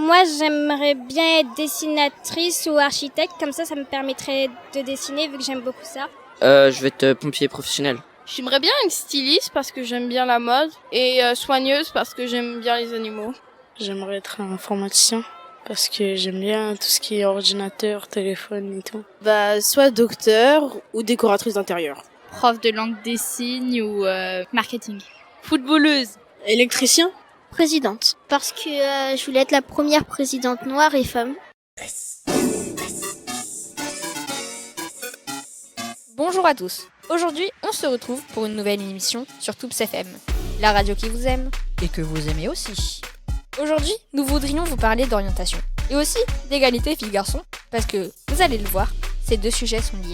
Moi, j'aimerais bien être dessinatrice ou architecte, comme ça me permettrait de dessiner vu que j'aime beaucoup ça. Je vais être pompier professionnel. J'aimerais bien être styliste parce que j'aime bien la mode et soigneuse parce que j'aime bien les animaux. J'aimerais être informaticien parce que j'aime bien tout ce qui est ordinateur, téléphone et tout. Soit docteur ou décoratrice d'intérieur. Prof de langue des signes ou marketing. Footballeuse. Électricien. Présidente, parce que je voulais être la première présidente noire et femme. Bonjour à tous. Aujourd'hui, on se retrouve pour une nouvelle émission sur Toops FM, la radio qui vous aime et que vous aimez aussi. Aujourd'hui, nous voudrions vous parler d'orientation et aussi d'égalité filles-garçons parce que, vous allez le voir, ces deux sujets sont liés.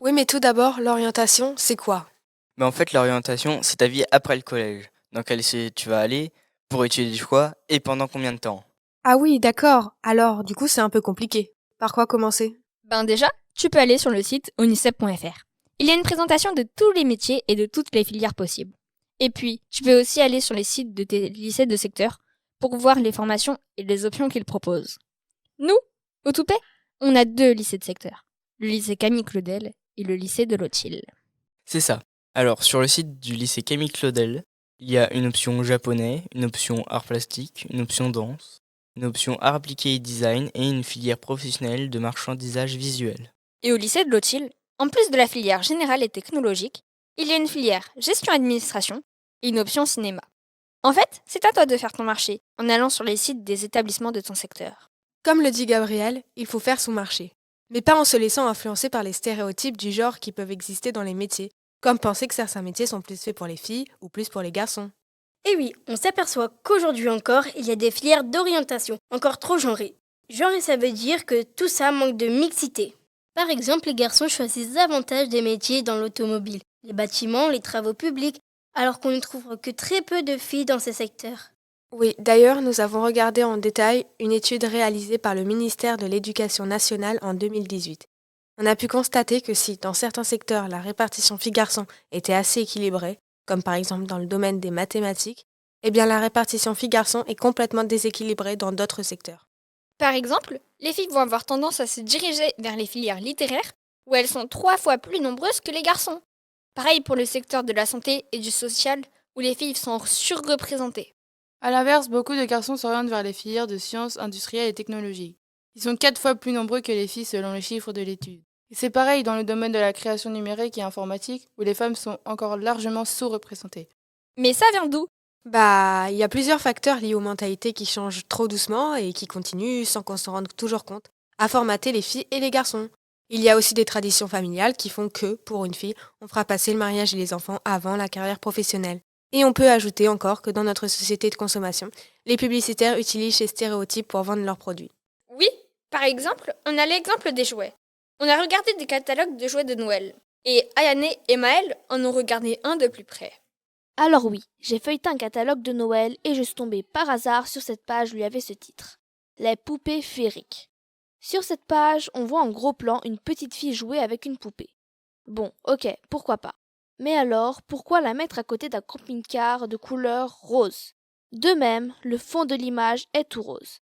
Oui, mais tout d'abord, l'orientation, c'est quoi ? Mais en fait, l'orientation, c'est ta vie après le collège. Dans quel lycée tu vas aller, pour étudier du quoi et pendant combien de temps. Ah oui, d'accord. Alors, du coup, c'est un peu compliqué. Par quoi commencer ? Déjà, tu peux aller sur le site unicep.fr. Il y a une présentation de tous les métiers et de toutes les filières possibles. Et puis, tu peux aussi aller sur les sites de tes lycées de secteur pour voir les formations et les options qu'ils proposent. Nous, au Toupet, on a 2 lycées de secteur. Le lycée Camille Claudel et le lycée de Lothil. C'est ça. Alors, sur le site du lycée Camille Claudel, il y a une option japonais, une option art plastique, une option danse, une option art appliqué et design et une filière professionnelle de marchandisage visuel. Et au lycée de Lothil, en plus de la filière générale et technologique, il y a une filière gestion-administration et une option cinéma. En fait, c'est à toi de faire ton marché en allant sur les sites des établissements de ton secteur. Comme le dit Gabriel, il faut faire son marché. Mais pas en se laissant influencer par les stéréotypes du genre qui peuvent exister dans les métiers, comme penser que certains métiers sont plus faits pour les filles ou plus pour les garçons. Et oui, on s'aperçoit qu'aujourd'hui encore, il y a des filières d'orientation encore trop genrées. Genré, ça veut dire que tout ça manque de mixité. Par exemple, les garçons choisissent davantage des métiers dans l'automobile, les bâtiments, les travaux publics, alors qu'on ne trouve que très peu de filles dans ces secteurs. Oui, d'ailleurs, nous avons regardé en détail une étude réalisée par le ministère de l'Éducation nationale en 2018. On a pu constater que si, dans certains secteurs, la répartition filles-garçons était assez équilibrée, comme par exemple dans le domaine des mathématiques, eh bien la répartition filles-garçons est complètement déséquilibrée dans d'autres secteurs. Par exemple, les filles vont avoir tendance à se diriger vers les filières littéraires, où elles sont 3 fois plus nombreuses que les garçons. Pareil pour le secteur de la santé et du social, où les filles sont surreprésentées. À l'inverse, beaucoup de garçons s'orientent vers les filières de sciences industrielles et technologiques. Ils sont 4 fois plus nombreux que les filles selon les chiffres de l'étude. Et c'est pareil dans le domaine de la création numérique et informatique, où les femmes sont encore largement sous-représentées. Mais ça vient d'où ? Il y a plusieurs facteurs liés aux mentalités qui changent trop doucement et qui continuent, sans qu'on s'en rende toujours compte, à formater les filles et les garçons. Il y a aussi des traditions familiales qui font que, pour une fille, on fera passer le mariage et les enfants avant la carrière professionnelle. Et on peut ajouter encore que dans notre société de consommation, les publicitaires utilisent ces stéréotypes pour vendre leurs produits. Oui, par exemple, on a l'exemple des jouets. On a regardé des catalogues de jouets de Noël. Et Ayane et Maëlle en ont regardé un de plus près. Alors oui, j'ai feuilleté un catalogue de Noël et je suis tombée par hasard sur cette page où il y avait ce titre. Les poupées féeriques. Sur cette page, on voit en gros plan une petite fille jouer avec une poupée. Bon, ok, pourquoi pas. Mais alors, pourquoi la mettre à côté d'un camping-car de couleur rose ? De même, le fond de l'image est tout rose.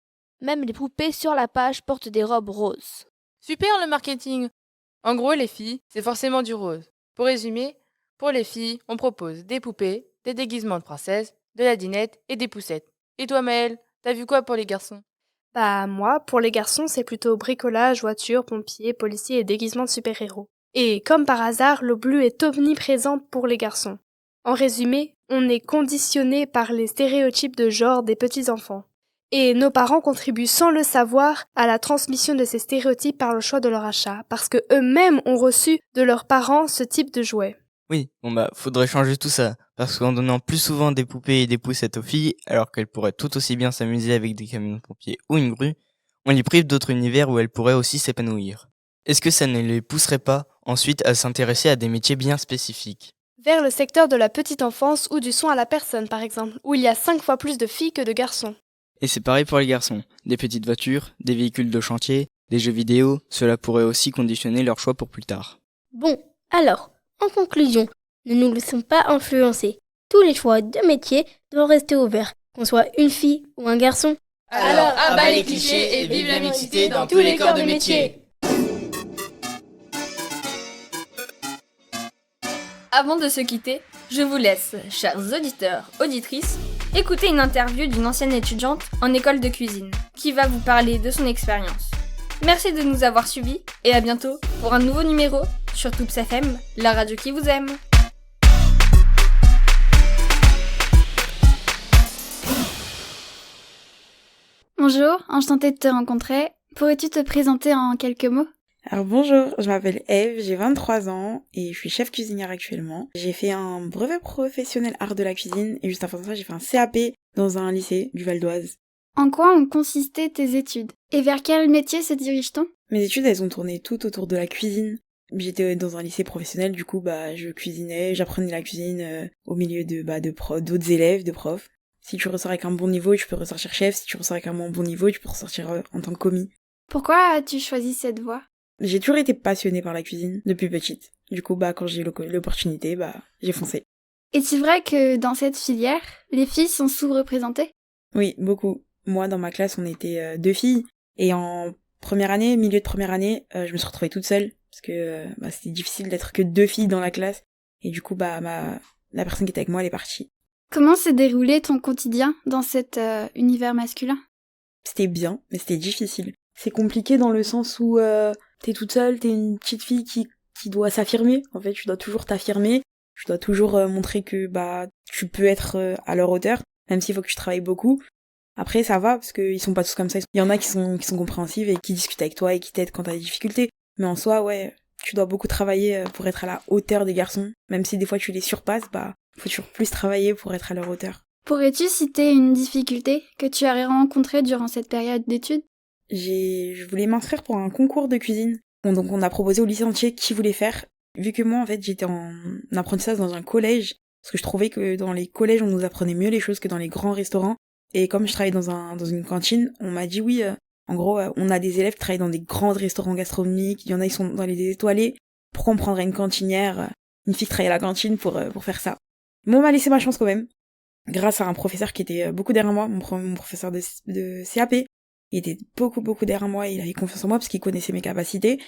Même les poupées sur la page portent des robes roses. Super le marketing. En gros, les filles, c'est forcément du rose. Pour résumer, pour les filles, on propose des poupées, des déguisements de princesse, de la dinette et des poussettes. Et toi Maëlle, t'as vu quoi pour les garçons ? Moi, pour les garçons, c'est plutôt bricolage, voiture, pompiers, policiers et déguisements de super-héros. Et comme par hasard, le bleu est omniprésent pour les garçons. En résumé, on est conditionné par les stéréotypes de genre des petits-enfants. Et nos parents contribuent sans le savoir à la transmission de ces stéréotypes par le choix de leur achat, parce que eux-mêmes ont reçu de leurs parents ce type de jouet. Oui, faudrait changer tout ça, parce qu'en donnant plus souvent des poupées et des poussettes aux filles, alors qu'elles pourraient tout aussi bien s'amuser avec des camions de pompiers ou une grue, on les prive d'autres univers où elles pourraient aussi s'épanouir. Est-ce que ça ne les pousserait pas ensuite à s'intéresser à des métiers bien spécifiques ? Vers le secteur de la petite enfance ou du soin à la personne, par exemple, où il y a 5 fois plus de filles que de garçons. Et c'est pareil pour les garçons. Des petites voitures, des véhicules de chantier, des jeux vidéo, cela pourrait aussi conditionner leur choix pour plus tard. Bon, alors, En conclusion, ne nous laissons pas influencer. Tous les choix de métier doivent rester ouverts, qu'on soit une fille ou un garçon. Alors, à bas les clichés et vive la mixité dans tous les corps de métier. Avant de se quitter, je vous laisse, chers auditeurs, auditrices, écouter une interview d'une ancienne étudiante en école de cuisine, qui va vous parler de son expérience. Merci de nous avoir suivis, et à bientôt pour un nouveau numéro sur Toops FM, la radio qui vous aime. Bonjour, enchantée de te rencontrer. Pourrais-tu te présenter en quelques mots ? Alors bonjour, je m'appelle Eve, j'ai 23 ans et je suis chef cuisinière actuellement. J'ai fait un brevet professionnel art de la cuisine et juste avant ça j'ai fait un CAP dans un lycée du Val d'Oise. En quoi ont consisté tes études ? Et vers quel métier se dirige-t-on ? Mes études elles ont tourné tout autour de la cuisine. J'étais dans un lycée professionnel, du coup je cuisinais, j'apprenais la cuisine au milieu d'autres élèves, de profs. Si tu ressors avec un bon niveau, tu peux ressortir chef. Si tu ressors avec un moins bon niveau, tu peux ressortir en tant que commis. Pourquoi as-tu choisi cette voie ? J'ai toujours été passionnée par la cuisine depuis petite. Du coup, quand j'ai eu l'opportunité, j'ai foncé. Est-il vrai que dans cette filière, les filles sont sous-représentées ? Oui, beaucoup. Moi, dans ma classe, on était 2 filles. Et en première année, milieu de première année, je me suis retrouvée toute seule. Parce que c'était difficile d'être que 2 filles dans la classe. Et du coup, la personne qui était avec moi, elle est partie. Comment s'est déroulé ton quotidien dans cet univers masculin ? C'était bien, mais c'était difficile. C'est compliqué dans le sens où t'es toute seule, t'es une petite fille qui doit s'affirmer. En fait, tu dois toujours t'affirmer. Tu dois toujours montrer que tu peux être à leur hauteur, même s'il faut que tu travailles beaucoup. Après, ça va, parce qu'ils sont pas tous comme ça. Il y en a qui sont compréhensives et qui discutent avec toi et qui t'aident quand t'as des difficultés. Mais en soi, ouais, tu dois beaucoup travailler pour être à la hauteur des garçons. Même si des fois tu les surpasses, faut toujours plus travailler pour être à leur hauteur. Pourrais-tu citer une difficulté que tu as rencontrée durant cette période d'études ? Je voulais m'inscrire pour un concours de cuisine. Donc on a proposé au lycée entier qui voulait faire. Vu que moi, en fait, j'étais en apprentissage dans un collège, parce que je trouvais que dans les collèges, on nous apprenait mieux les choses que dans les grands restaurants. Et comme je travaillais dans une cantine, on m'a dit oui, en gros, on a des élèves qui travaillent dans des grands restaurants gastronomiques, il y en a, ils sont dans les étoilés. Pourquoi on prendrait une cantinière, une fille qui travaille à la cantine pour faire ça ? Mais on m'a laissé ma chance quand même. Grâce à un professeur qui était beaucoup derrière moi, mon professeur de CAP. Il était beaucoup derrière moi, il avait confiance en moi parce qu'il connaissait mes capacités.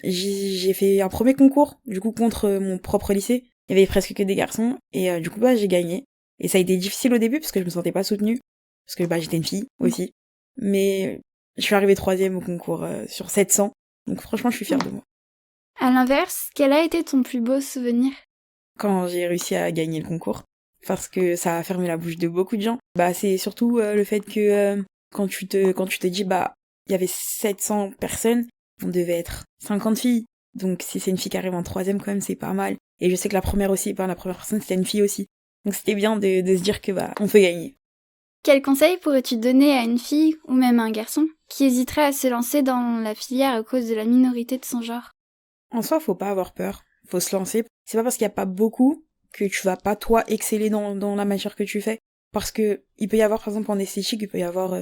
J'ai fait un premier concours, du coup, contre mon propre lycée. Il y avait presque que des garçons, et du coup, j'ai gagné. Et ça a été difficile au début parce que je me sentais pas soutenue, parce que j'étais une fille aussi. Mais je suis arrivée 3e au concours sur 700, donc franchement, je suis fière de moi. À l'inverse, quel a été ton plus beau souvenir ? Quand j'ai réussi à gagner le concours, parce que ça a fermé la bouche de beaucoup de gens. C'est surtout le fait que quand tu te dis il y avait 700 personnes, on devait être 50 filles. Donc si c'est une fille qui arrive en 3e quand même, c'est pas mal. Et je sais que la première personne c'était une fille aussi. Donc c'était bien de se dire que on peut gagner. Quel conseil pourrais-tu donner à une fille ou même à un garçon qui hésiterait à se lancer dans la filière à cause de la minorité de son genre ? En soi, faut pas avoir peur, faut se lancer. C'est pas parce qu'il y a pas beaucoup que tu vas pas toi exceller dans la matière que tu fais. Parce que il peut y avoir, par exemple, en esthétique, il peut y avoir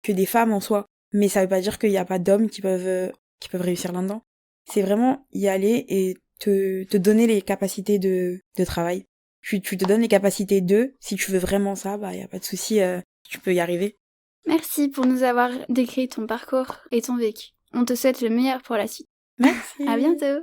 que des femmes en soi, mais ça veut pas dire qu'il y a pas d'hommes qui peuvent réussir là-dedans. C'est vraiment y aller et te donner les capacités de travail. Tu te donnes les capacités si tu veux vraiment ça, y a pas de souci, tu peux y arriver. Merci pour nous avoir décrit ton parcours et ton vécu. On te souhaite le meilleur pour la suite. Merci. À bientôt.